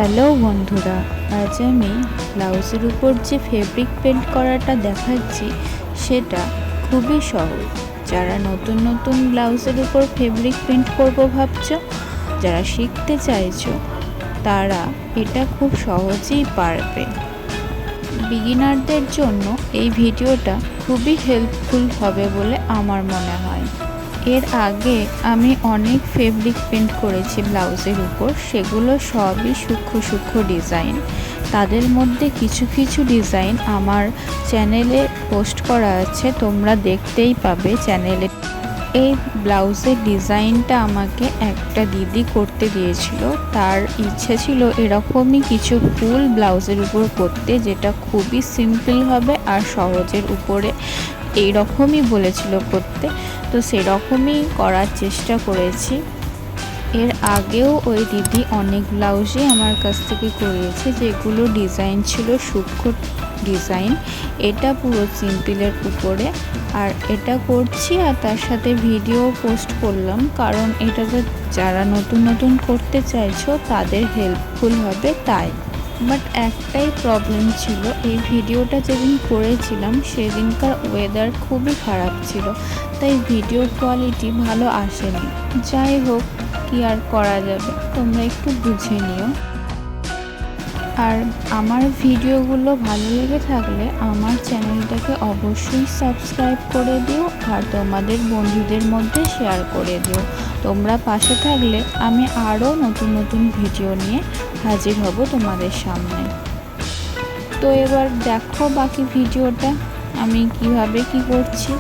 Hello বন্ধুরা, আজ আমি ব্লাউজের উপর যে ফেব্রিক পেন্ট করাটা দেখাচ্ছি সেটা খুবই সহজ। যারা নতুন নতুন ব্লাউজের উপর ফেব্রিক পেন্ট করবো ভাবছো, যারা শিখতে চাইছো, তারা এটা খুব সহজেই পারবে। বিগিনারদের জন্য এই ভিডিওটা খুবই হেল্পফুল হবে বলে আমার মনে হয়। এর আগে আমি অনেক ফেব্রিক পেন্ট করেছি ব্লাউজের উপর, সেগুলো সবই সূক্ষ্ম সূক্ষ্ম ডিজাইন। তাদের মধ্যে কিছু কিছু ডিজাইন আমার চ্যানেলে পোস্ট করা আছে, তোমরা দেখতেই পাবে চ্যানেলে। এই ব্লাউজের ডিজাইনটা আমাকে একটা দিদি করতে দিয়েছিল। তার ইচ্ছে ছিল এরকমই কিছু ফুল ব্লাউজের উপর করতে, যেটা খুবই সিম্পল হবে আর সহজের উপরে এইরকমই বলেছিল করতে। তো সেরকমই করার চেষ্টা করেছি। এর আগেও ওই দিদি অনেক ব্লাউজই আমার কাছ থেকে করিয়েছে, যেগুলো ডিজাইন ছিল সূক্ষ্ম ডিজাইন। এটা পুরো সিম্পলের উপরে, আর এটা করছি আর তার সাথে ভিডিও পোস্ট করলাম, কারণ এটাতে যারা নতুন নতুন করতে চাইছো তাদের হেল্পফুল হবে তাই। বাট একটাই প্রবলেম ছিল, এই ভিডিওটা যেদিন করেছিলাম সেদিনকার ওয়েদার খুবই খারাপ ছিল, তাই ভিডিও কোয়ালিটি ভালো আসেনি। যাই হোক, কি আর করা যাবে, তোমরা একটু বুঝে নিও। আর আমার ভিডিওগুলো ভালো লেগে থাকলে আমার চ্যানেলটাকে অবশ্যই সাবস্ক্রাইব করে দিও আর তোমাদের বন্ধুদের মধ্যে শেয়ার করে দিও। তোমরা পাশে থাকলে আমি আরও নতুন নতুন ভিডিও নিয়ে হাজির হব তোমাদের সামনে। তো এবার দেখো বাকি ভিডিওটা আমি কিভাবে কি করছি।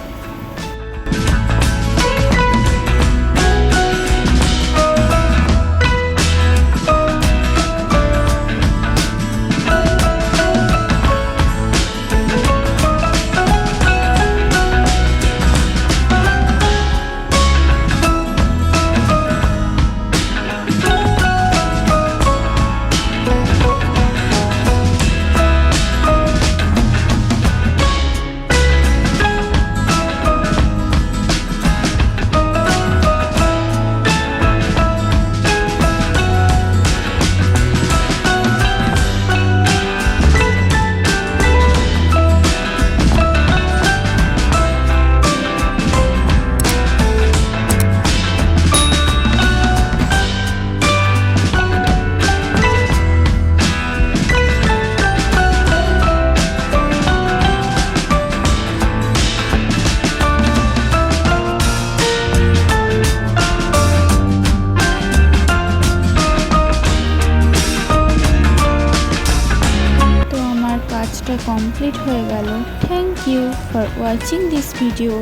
কাজটা কমপ্লিট হয়ে গেল। Thank you for watching this video.